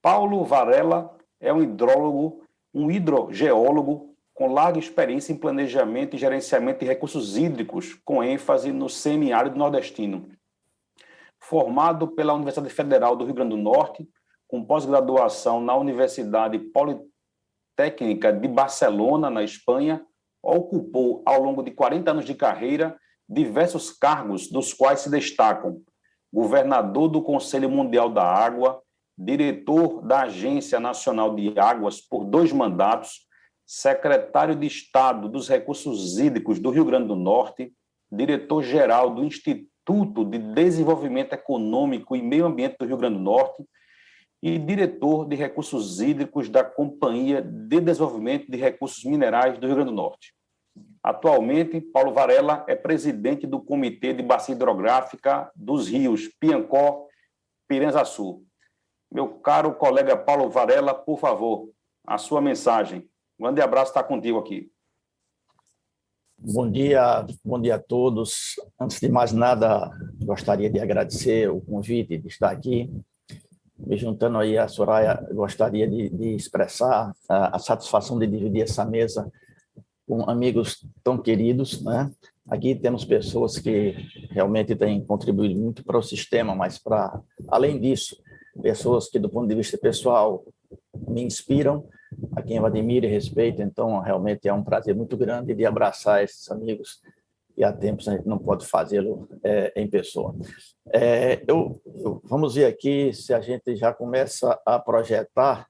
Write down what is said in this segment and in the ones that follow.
Paulo Varela é um hidrólogo, um hidrogeólogo com larga experiência em planejamento e gerenciamento de recursos hídricos, com ênfase no semiárido nordestino. Formado pela Universidade Federal do Rio Grande do Norte, com pós-graduação na Universidade Politécnica de Barcelona, na Espanha, ocupou, ao longo de 40 anos de carreira, diversos cargos, dos quais se destacam governador do Conselho Mundial da Água, diretor da Agência Nacional de Águas por 2 mandatos, secretário de Estado dos Recursos Hídricos do Rio Grande do Norte, diretor-geral do Instituto de Desenvolvimento Econômico e Meio Ambiente do Rio Grande do Norte e diretor de Recursos Hídricos da Companhia de Desenvolvimento de Recursos Minerais do Rio Grande do Norte. Atualmente, Paulo Varela é presidente do Comitê de Bacia Hidrográfica dos Rios Piancó, Piranhaçu. Meu caro colega Paulo Varela, por favor, a sua mensagem. Um grande abraço, está contigo aqui. Bom dia a todos. Antes de mais nada, gostaria de agradecer o convite de estar aqui. Me juntando aí a Soraya, gostaria de expressar a satisfação de dividir essa mesa com amigos tão queridos, né? Aqui temos pessoas que realmente têm contribuído muito para o sistema, mas além disso, pessoas que do ponto de vista pessoal me inspiram, a quem eu admiro e respeito. Então realmente é um prazer muito grande de abraçar esses amigos, e há tempos a gente não pode fazê-lo em pessoa. Vamos ver aqui se a gente já começa a projetar.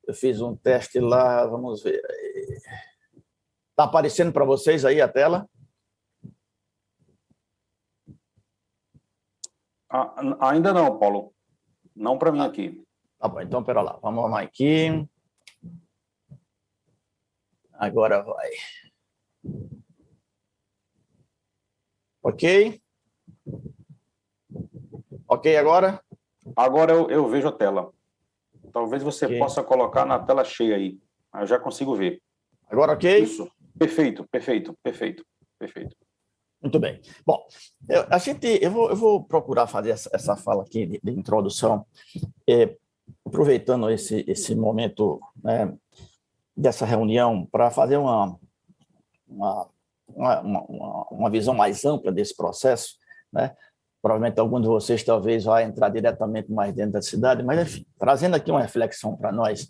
Eu fiz um teste lá, vamos ver. Está aparecendo para vocês aí a tela? Ainda não, Paulo. Não para mim aqui. Tá bom, então, pera lá. Vamos lá aqui. Agora vai. Ok? Ok agora? Agora eu vejo a tela. Talvez você possa colocar na tela cheia aí. Eu já consigo ver. Agora ok? Isso. Perfeito. Muito bem. Bom, eu vou procurar fazer essa fala aqui de introdução, aproveitando esse momento, né, dessa reunião para fazer uma visão mais ampla desse processo, né? Provavelmente algum de vocês talvez vá entrar diretamente mais dentro da cidade, mas, enfim, trazendo aqui uma reflexão para nós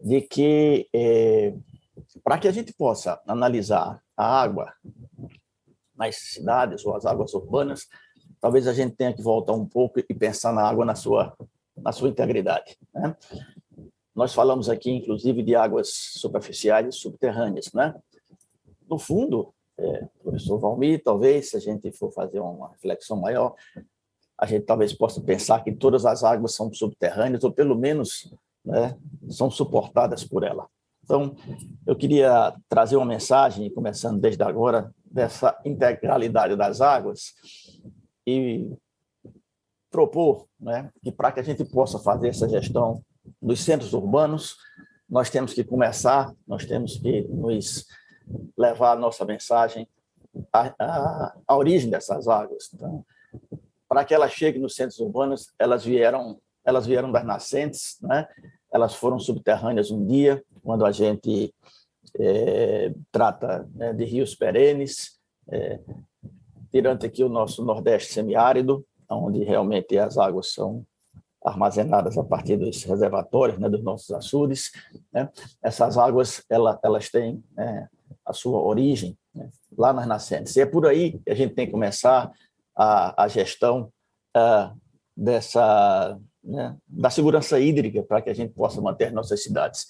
de que, para que a gente possa analisar a água nas cidades ou as águas urbanas, talvez a gente tenha que voltar um pouco e pensar na água na sua integridade, né? Nós falamos aqui, inclusive, de águas superficiais e subterrâneas, né? No fundo, professor Valmir, talvez, se a gente for fazer uma reflexão maior, a gente talvez possa pensar que todas as águas são subterrâneas, ou pelo menos, né, são suportadas por ela. Então, eu queria trazer uma mensagem, começando desde agora, dessa integralidade das águas e propor, né, que para que a gente possa fazer essa gestão dos centros urbanos, nós temos que nos levar a nossa mensagem à origem dessas águas. Então, para que elas cheguem nos centros urbanos, elas vieram das nascentes, né? Elas foram subterrâneas um dia, quando a gente trata, né, de rios perenes, tirando aqui o nosso Nordeste semiárido, onde realmente as águas são armazenadas a partir dos reservatórios, né, dos nossos açudes, né? Essas águas elas têm a sua origem, né, lá nas nascentes. E é por aí que a gente tem que começar a gestão né, da segurança hídrica, para que a gente possa manter nossas cidades.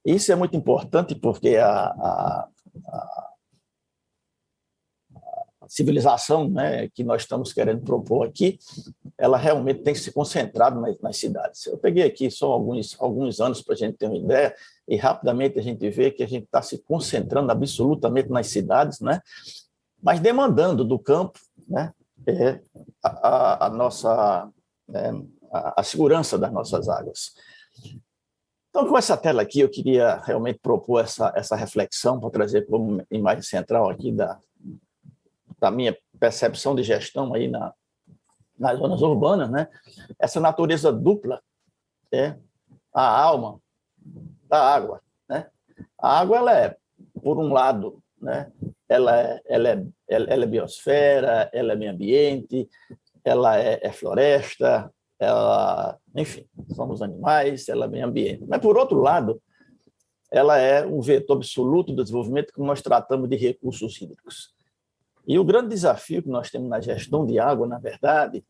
Isso é muito importante porque a civilização, né, que nós estamos querendo propor aqui, ela realmente tem se concentrado nas cidades. Eu peguei aqui só alguns anos para a gente ter uma ideia, e rapidamente a gente vê que a gente está se concentrando absolutamente nas cidades, né, mas demandando do campo, né, a segurança das nossas águas. Então, com essa tela aqui, eu queria realmente propor essa reflexão para trazer como imagem central aqui da minha percepção de gestão aí nas zonas urbanas, né? Essa natureza dupla a alma da água, né? A água, ela é, por um lado, né, ela é biosfera, ela é meio ambiente, ela é floresta, ela, enfim, somos animais, ela é meio ambiente. Mas, por outro lado, ela é um vetor absoluto do desenvolvimento que nós tratamos de recursos hídricos. E o grande desafio que nós temos na gestão de água, na verdade,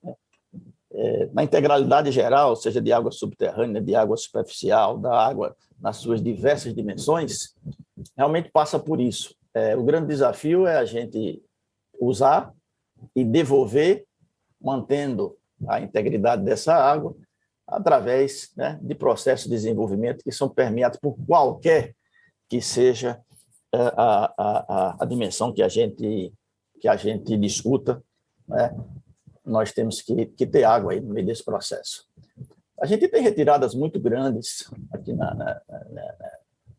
na integralidade geral, seja de água subterrânea, de água superficial, da água nas suas diversas dimensões, realmente passa por isso. O grande desafio é a gente usar e devolver, mantendo a integridade dessa água, através, né, de processos de desenvolvimento que são permeados por qualquer que seja a dimensão que a gente discuta, né? Nós temos que ter água aí no meio desse processo. A gente tem retiradas muito grandes aqui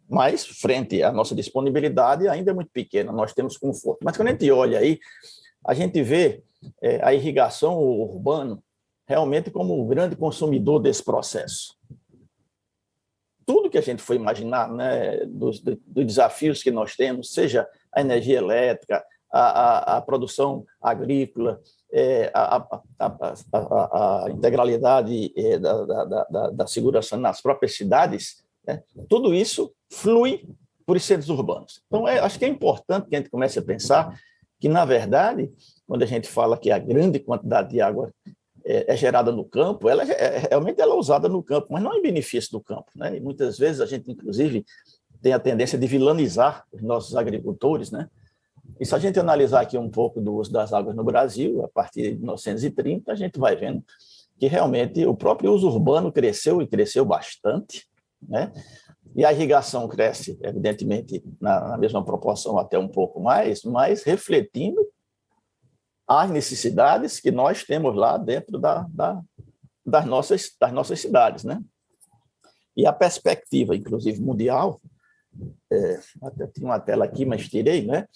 mas, frente à nossa disponibilidade, ainda é muito pequena, nós temos conforto. Mas, quando a gente olha aí, a gente vê a irrigação urbana realmente como um grande consumidor desse processo. Tudo que a gente foi imaginar, né, dos desafios que nós temos, seja a energia elétrica, a produção agrícola, a integralidade da segurança nas próprias cidades, né, tudo isso flui por centros urbanos. Então, acho que é importante que a gente comece a pensar que, na verdade, quando a gente fala que a grande quantidade de água é gerada no campo, realmente ela é usada no campo, mas não em benefício do campo, né? E muitas vezes a gente, inclusive, tem a tendência de vilanizar os nossos agricultores, né? E se a gente analisar aqui um pouco do uso das águas no Brasil, a partir de 1930, a gente vai vendo que realmente o próprio uso urbano cresceu e cresceu bastante, né? E a irrigação cresce, evidentemente, na mesma proporção, até um pouco mais, mas refletindo as necessidades que nós temos lá dentro das nossas cidades, né? E a perspectiva, inclusive, mundial, até tinha uma tela aqui, mas tirei, né?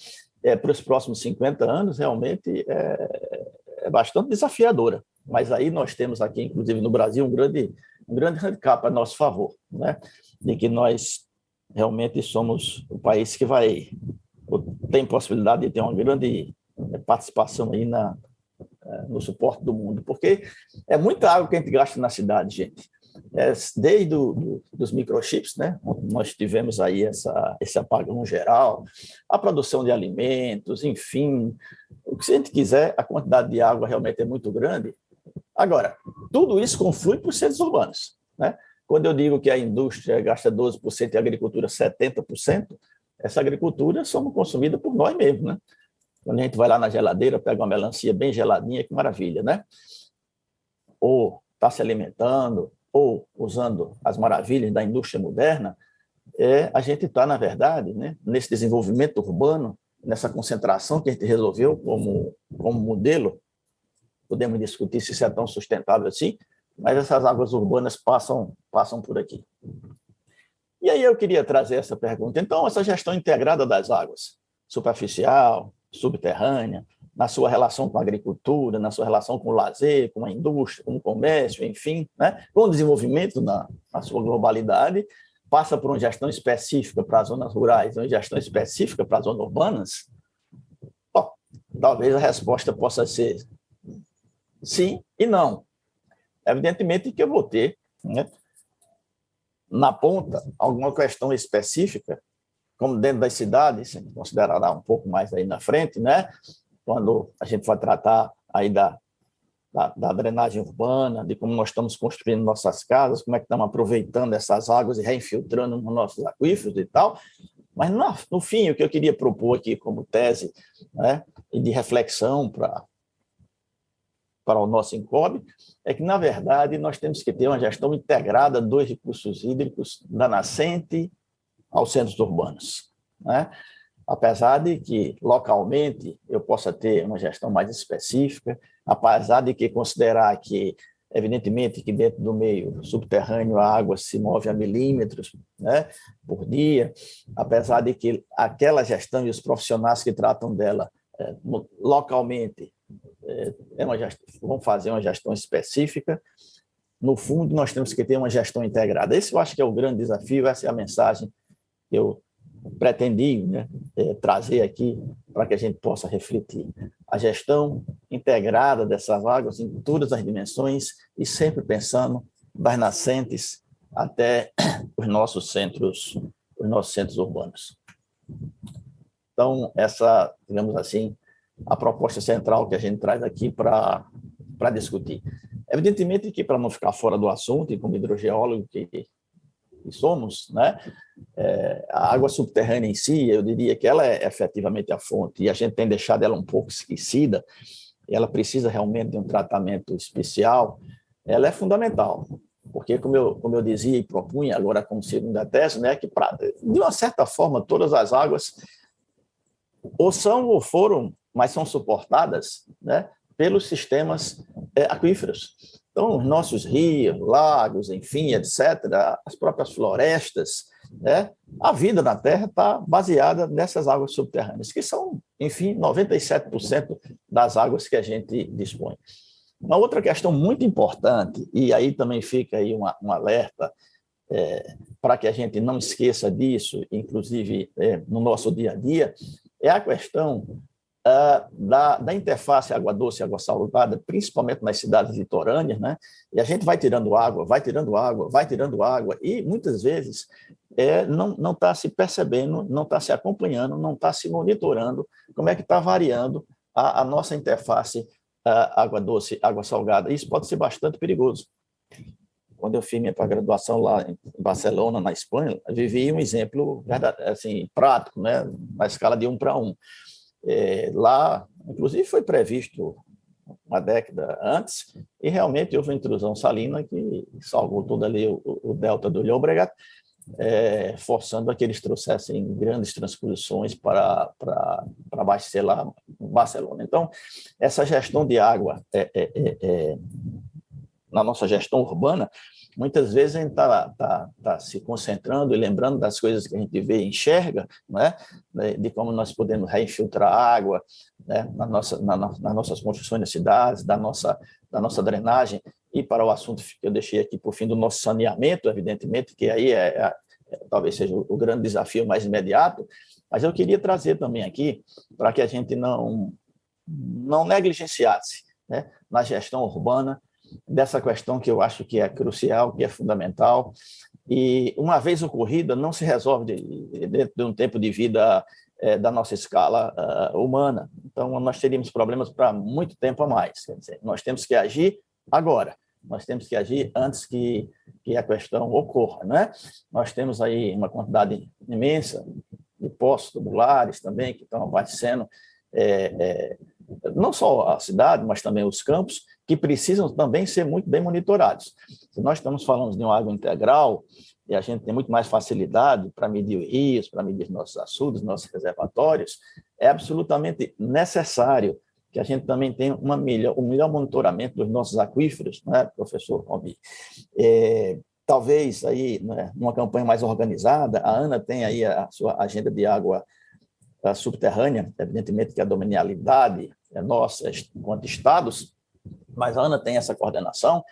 Para os próximos 50 anos, realmente é bastante desafiadora. Mas aí nós temos aqui, inclusive no Brasil, um grande handicap a nosso favor, né? De que nós realmente somos o país que tem possibilidade de ter uma grande participação aí no suporte do mundo, porque é muita água que a gente gasta na cidade, gente. Desde dos microchips, né? Nós tivemos aí esse apagão geral, a produção de alimentos, enfim, o que a gente quiser, a quantidade de água realmente é muito grande. Agora, tudo isso conflui para os centros urbanos, né? Quando eu digo que a indústria gasta 12% e a agricultura 70%, essa agricultura somos consumida por nós mesmos, né? Quando a gente vai lá na geladeira, pega uma melancia bem geladinha, que maravilha, né? Ou está se alimentando, ou usando as maravilhas da indústria moderna, a gente está, na verdade, né, nesse desenvolvimento urbano, nessa concentração que a gente resolveu como modelo. Podemos discutir se isso é tão sustentável assim, mas essas águas urbanas passam por aqui. E aí eu queria trazer essa pergunta. Então, essa gestão integrada das águas, superficial, subterrânea, na sua relação com a agricultura, na sua relação com o lazer, com a indústria, com o comércio, enfim, né? Com o desenvolvimento na sua globalidade, passa por uma gestão específica para as zonas rurais, uma gestão específica para as zonas urbanas? Bom, talvez a resposta possa ser sim e não. Evidentemente que eu vou ter, né, na ponta, alguma questão específica, como dentro das cidades, a gente considerará um pouco mais aí na frente, né? Quando a gente vai tratar aí da drenagem urbana, de como nós estamos construindo nossas casas, como é que estamos aproveitando essas águas e reinfiltrando nos nossos aquíferos e tal. Mas, no fim, o que eu queria propor aqui como tese, né, e de reflexão para o nosso INCOB, é que, na verdade, nós temos que ter uma gestão integrada dos recursos hídricos da nascente aos centros urbanos, né? Apesar de que, localmente, eu possa ter uma gestão mais específica, apesar de que considerar que, evidentemente, que dentro do meio subterrâneo a água se move a milímetros, né, por dia, apesar de que aquela gestão e os profissionais que tratam dela localmente vão fazer uma gestão específica, no fundo, nós temos que ter uma gestão integrada. Esse eu acho que é o grande desafio, essa é a mensagem que eu pretendi, né, trazer aqui para que a gente possa refletir. A gestão integrada dessas águas em todas as dimensões e sempre pensando das nascentes até os nossos centros urbanos. Então, essa, digamos assim, a proposta central que a gente traz aqui para discutir. Evidentemente que, para não ficar fora do assunto, e como hidrogeólogo que somos, né, a água subterrânea em si, eu diria que ela é efetivamente a fonte, e a gente tem deixado ela um pouco esquecida, e ela precisa realmente de um tratamento especial, ela é fundamental, porque, como eu dizia e propunha agora como segunda tese, né, que de uma certa forma todas as águas ou são ou foram, mas são suportadas, né, pelos sistemas aquíferos. Então, os nossos rios, lagos, enfim, etc., as próprias florestas, né, a vida na Terra está baseada nessas águas subterrâneas, que são, enfim, 97% das águas que a gente dispõe. Uma outra questão muito importante, e aí também fica aí um alerta para que a gente não esqueça disso, inclusive no nosso dia a dia, é a questão da interface água doce e água salgada, principalmente nas cidades litorâneas, né? E a gente vai tirando água, e muitas vezes não está se percebendo, não está se acompanhando, não está se monitorando como é que está variando a nossa interface água doce, água salgada. Isso pode ser bastante perigoso. Quando eu fiz minha pós-graduação lá em Barcelona, na Espanha, eu vivi um exemplo assim, prático, né? Na escala de 1 para 1. Lá, inclusive, foi previsto uma década antes, e realmente houve uma intrusão salina que salvou todo ali o delta do Llobregat, forçando a que eles trouxessem grandes transposições para abastecer lá em Barcelona. Então, essa gestão de água na nossa gestão urbana, muitas vezes a gente está se concentrando e lembrando das coisas que a gente vê e enxerga, né? De como nós podemos reinfiltrar água, né? nas nossas construções das cidades, da nossa drenagem, e para o assunto que eu deixei aqui por fim do nosso saneamento, evidentemente, que aí talvez seja o grande desafio mais imediato, mas eu queria trazer também aqui para que a gente não negligenciasse, né, na gestão urbana, dessa questão que eu acho que é crucial, que é fundamental, e uma vez ocorrida não se resolve dentro de um tempo de vida da nossa escala humana. Então, nós teríamos problemas para muito tempo a mais. Quer dizer, nós temos que agir agora, nós temos que agir antes que a questão ocorra, né? Nós temos aí uma quantidade imensa de poços tubulares também que estão abastecendo não só a cidade, mas também os campos, que precisam também ser muito bem monitorados. Se nós estamos falando de uma água integral, e a gente tem muito mais facilidade para medir os rios, para medir nossos açudes, nossos reservatórios, é absolutamente necessário que a gente também tenha um melhor monitoramento dos nossos aquíferos, né, professor Rombi? Talvez aí, né, numa campanha mais organizada, a ANA tem aí a sua agenda de água subterrânea, evidentemente que a dominialidade é nossa enquanto estados, mas a ANA tem essa coordenação.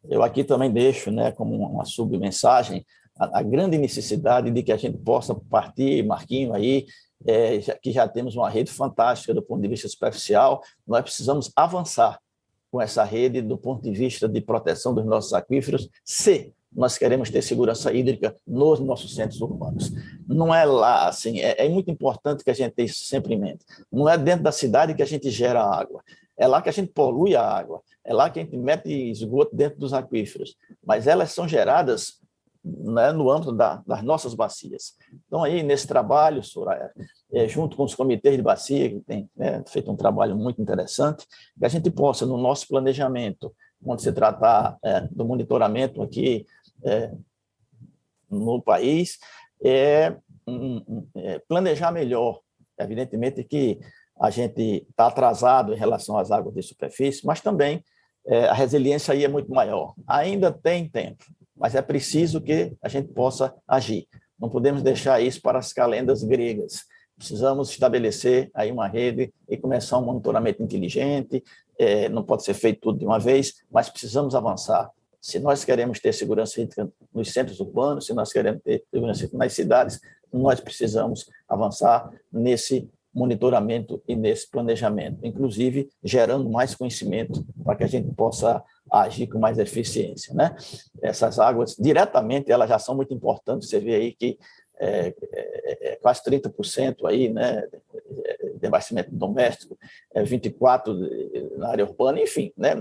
Eu aqui também deixo, né, como uma submensagem a grande necessidade de que a gente possa partir, Marquinho, aí, que já temos uma rede fantástica do ponto de vista superficial, nós precisamos avançar com essa rede do ponto de vista de proteção dos nossos aquíferos, se nós queremos ter segurança hídrica nos nossos centros urbanos. Não é lá, assim, é muito importante que a gente tenha isso sempre em mente. Não é dentro da cidade que a gente gera água, é lá que a gente polui a água, é lá que a gente mete esgoto dentro dos aquíferos, mas elas são geradas, né, no âmbito das nossas bacias. Então, aí, nesse trabalho, Soraya, junto com os comitês de bacia, que tem feito um trabalho muito interessante, que a gente possa, no nosso planejamento, quando se tratar do monitoramento aqui no país, planejar melhor. Evidentemente que a gente está atrasado em relação às águas de superfície, mas também a resiliência aí é muito maior. Ainda tem tempo, mas é preciso que a gente possa agir. Não podemos deixar isso para as calendas gregas. Precisamos estabelecer aí uma rede e começar um monitoramento inteligente. Não pode ser feito tudo de uma vez, mas precisamos avançar. Se nós queremos ter segurança hídrica nos centros urbanos, se nós queremos ter segurança hídrica nas cidades, nós precisamos avançar nesse monitoramento e nesse planejamento, inclusive gerando mais conhecimento para que a gente possa agir com mais eficiência, né? Essas águas, diretamente, elas já são muito importantes. Você vê aí que quase 30% aí, né, de abastecimento doméstico, 24% na área urbana, enfim, né?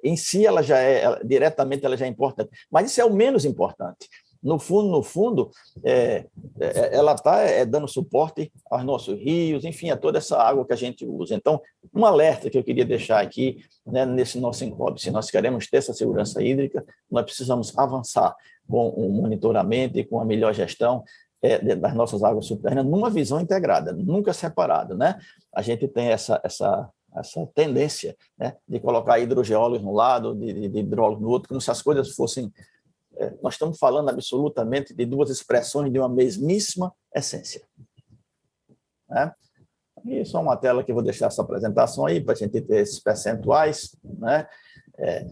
Em si, diretamente, ela já é importante, mas isso é o menos importante. No fundo, ela está dando suporte aos nossos rios, enfim, a toda essa água que a gente usa. Então, um alerta que eu queria deixar aqui, né, nesse nosso encontro: se nós queremos ter essa segurança hídrica, nós precisamos avançar com o monitoramento e com a melhor gestão das nossas águas subterrâneas, numa visão integrada, nunca separada, né? A gente tem essa tendência, né, de colocar hidrogeólogos no lado, de hidrólogos no outro, como se as coisas fossem... Nós estamos falando absolutamente de duas expressões de uma mesmíssima essência, né? E só uma tela que eu vou deixar essa apresentação aí, para a gente ter esses percentuais, né?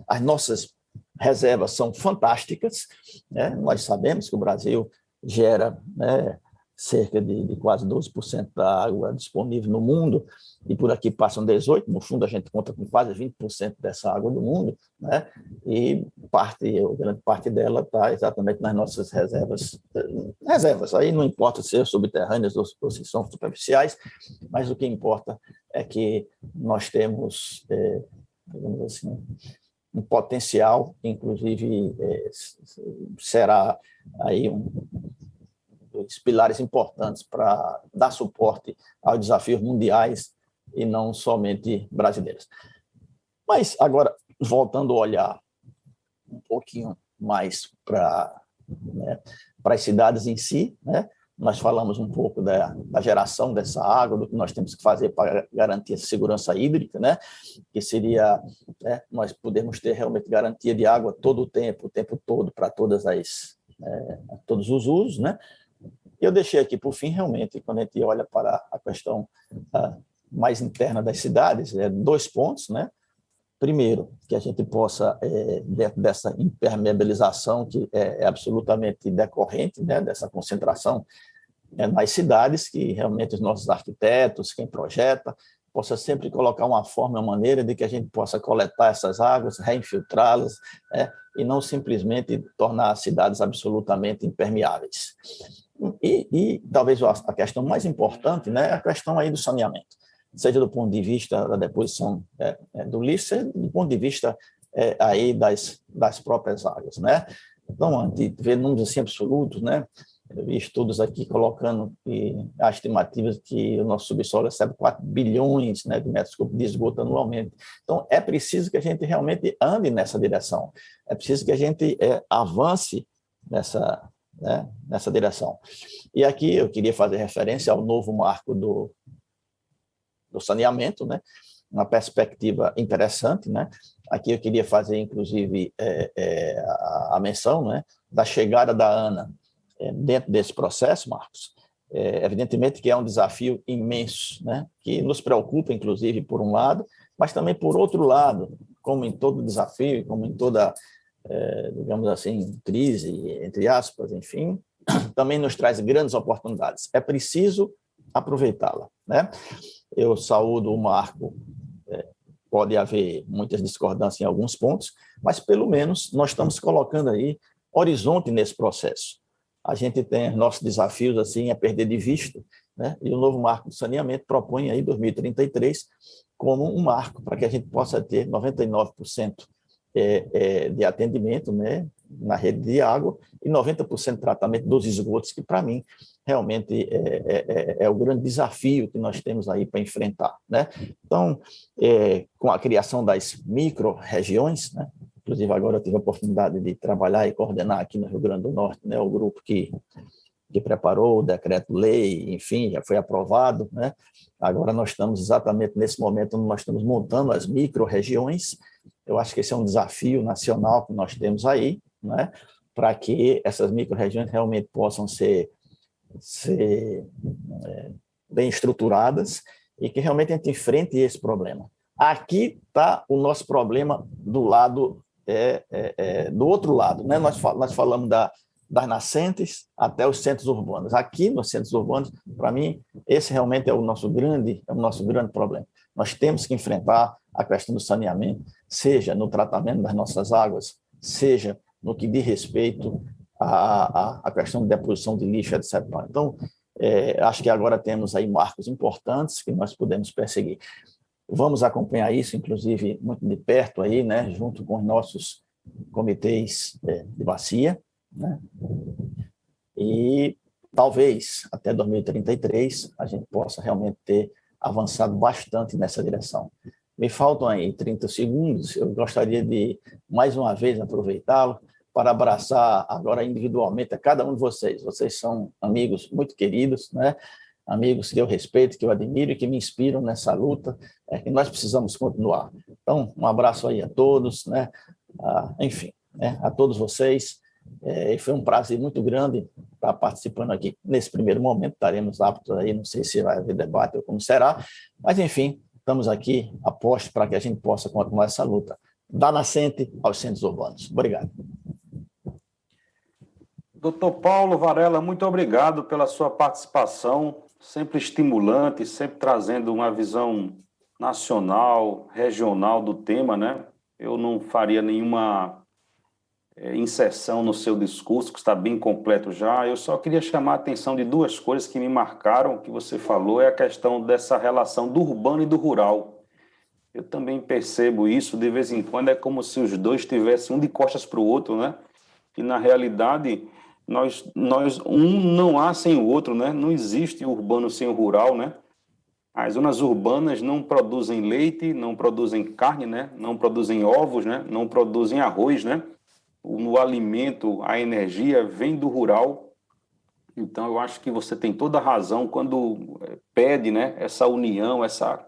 As nossas reservas são fantásticas, né? Nós sabemos que o Brasil gera, né, cerca de quase 12% da água disponível no mundo, e por aqui passam 18%. No fundo, a gente conta com quase 20% dessa água do mundo, né? E grande parte dela está exatamente nas nossas reservas. Aí não importa se são subterrâneas ou se são superficiais, mas o que importa é que nós temos, digamos assim, um potencial, inclusive será aí dos pilares importantes para dar suporte aos desafios mundiais e não somente brasileiros. Mas agora, voltando a olhar um pouquinho mais para as cidades em si, né? Nós falamos um pouco da geração dessa água, do que nós temos que fazer para garantir a segurança hídrica, né? Que seria, né, nós podermos ter realmente garantia de água todo o tempo todo, para todos os usos, né? Eu deixei aqui, por fim, realmente, quando a gente olha para a questão mais interna das cidades, 2 pontos, né? Primeiro, que a gente possa, dentro dessa impermeabilização que é absolutamente decorrente, né, dessa concentração nas cidades, que realmente os nossos arquitetos, quem projeta, possa sempre colocar uma forma, uma maneira de que a gente possa coletar essas águas, reinfiltrá-las, né, e não simplesmente tornar as cidades absolutamente impermeáveis. E talvez a questão mais importante, né, é a questão aí do saneamento, seja do ponto de vista da deposição do lixo, seja do ponto de vista aí das próprias águas, né? Então, antes de ver números assim absolutos, né, eu vi estudos aqui colocando as estimativas que o nosso subsolo recebe 4 bilhões, né, de metros cúbicos de esgoto anualmente. Então, é preciso que a gente realmente ande nessa direção, é preciso que a gente avance nessa direção. E aqui eu queria fazer referência ao novo marco do saneamento, né? Uma perspectiva interessante, né? Aqui eu queria fazer, inclusive, a menção, né, da chegada da ANA dentro desse processo, Marcos. Evidentemente que é um desafio imenso, né, que nos preocupa, inclusive, por um lado, mas também, por outro lado, como em todo desafio, como em toda, digamos assim, crise, entre aspas, enfim, também nos traz grandes oportunidades. É preciso aproveitá-la, né? Eu saúdo o marco. Pode haver muitas discordâncias em alguns pontos, mas, pelo menos, nós estamos colocando aí horizonte nesse processo. A gente tem nossos desafios assim, a perder de vista, né? E o novo marco do saneamento propõe aí 2033 como um marco para que a gente possa ter 99% de atendimento, né, na rede de água, e 90% de tratamento dos esgotos, que, para mim, realmente é o grande desafio que nós temos aí para enfrentar, né? Então, com a criação das micro-regiões, né? Inclusive, agora eu tive a oportunidade de trabalhar e coordenar aqui no Rio Grande do Norte, né, o grupo que preparou o decreto-lei, enfim, já foi aprovado, né? Agora nós estamos exatamente nesse momento onde nós estamos montando as micro-regiões. Eu acho que esse é um desafio nacional que nós temos aí, né, para que essas micro-regiões realmente possam ser bem estruturadas e que realmente a gente enfrente esse problema. Aqui está o nosso problema do lado do outro lado, né? Nós falamos das nascentes até os centros urbanos. Aqui, nos centros urbanos, para mim, esse realmente é o nosso grande problema. Nós temos que enfrentar a questão do saneamento, seja no tratamento das nossas águas, seja no que diz respeito à questão de deposição de lixo, etc. Então, acho que agora temos aí marcos importantes que nós podemos perseguir. Vamos acompanhar isso, inclusive, muito de perto aí, né, junto com os nossos comitês de bacia, né? E talvez até 2033 a gente possa realmente ter avançado bastante nessa direção. Me faltam aí 30 segundos, eu gostaria de, mais uma vez, aproveitá-lo para abraçar agora individualmente a cada um de vocês. Vocês são amigos muito queridos, né? Amigos que eu respeito, que eu admiro e que me inspiram nessa luta, que nós precisamos continuar. Então, um abraço aí a todos, né? Enfim, né? A todos vocês. Foi um prazer muito grande estar participando aqui. Nesse primeiro momento, estaremos aptos aí, não sei se vai haver debate ou como será, mas, enfim, estamos aqui a posto para que a gente possa continuar essa luta da nascente aos centros urbanos. Obrigado. Doutor Paulo Varela, muito obrigado pela sua participação, sempre estimulante, sempre trazendo uma visão nacional, regional do tema, né? Eu não faria nenhuma inserção no seu discurso, que está bem completo já. Eu só queria chamar a atenção de duas coisas que me marcaram, que você falou, é a questão dessa relação do urbano e do rural. Eu também percebo isso, de vez em quando é como se os dois estivessem um de costas para o outro, né? E, na realidade, um não há sem o outro, né? Não existe o urbano sem o rural, né? As zonas urbanas não produzem leite, não produzem carne, né? Não produzem ovos, né? Não produzem arroz, né? O alimento, a energia vem do rural. Então, eu acho que você tem toda a razão quando pede, né, essa união, essa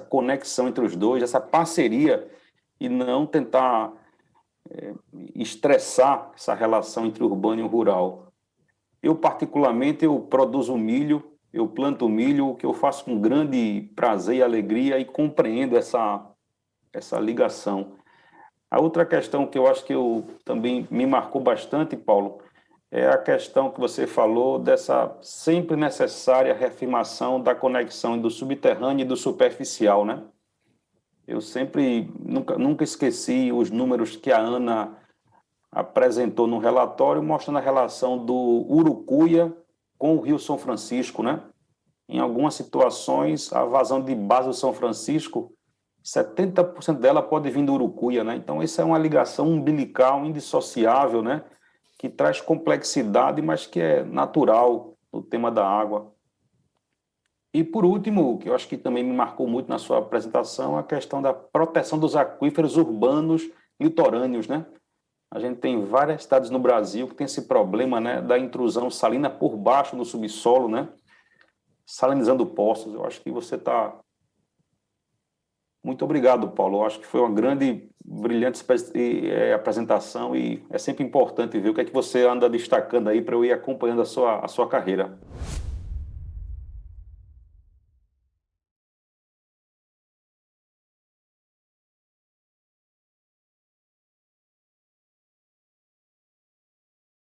conexão entre os dois, essa parceria, e não tentar estressar essa relação entre o urbano e o rural. Eu, particularmente, eu produzo milho, eu planto milho, o que eu faço com grande prazer e alegria, e compreendo essa ligação. A outra questão que eu acho que também me marcou bastante, Paulo, é a questão que você falou dessa sempre necessária reafirmação da conexão do subterrâneo e do superficial, né? Eu nunca esqueci os números que a Ana apresentou no relatório, mostrando a relação do Urucuia com o Rio São Francisco, né? Em algumas situações, a vazão de base do São Francisco, 70% dela pode vir do Urucuia, né? Então, isso é uma ligação umbilical, indissociável, né? Que traz complexidade, mas que é natural no tema da água. E, por último, que eu acho que também me marcou muito na sua apresentação, a questão da proteção dos aquíferos urbanos litorâneos, né? A gente tem várias cidades no Brasil que tem esse problema, né, da intrusão salina por baixo no subsolo, né? Salinizando poços. Eu acho que você está... Muito obrigado, Paulo. Eu acho que foi uma grande, brilhante apresentação, e é sempre importante ver o que é que você anda destacando aí para eu ir acompanhando a sua carreira.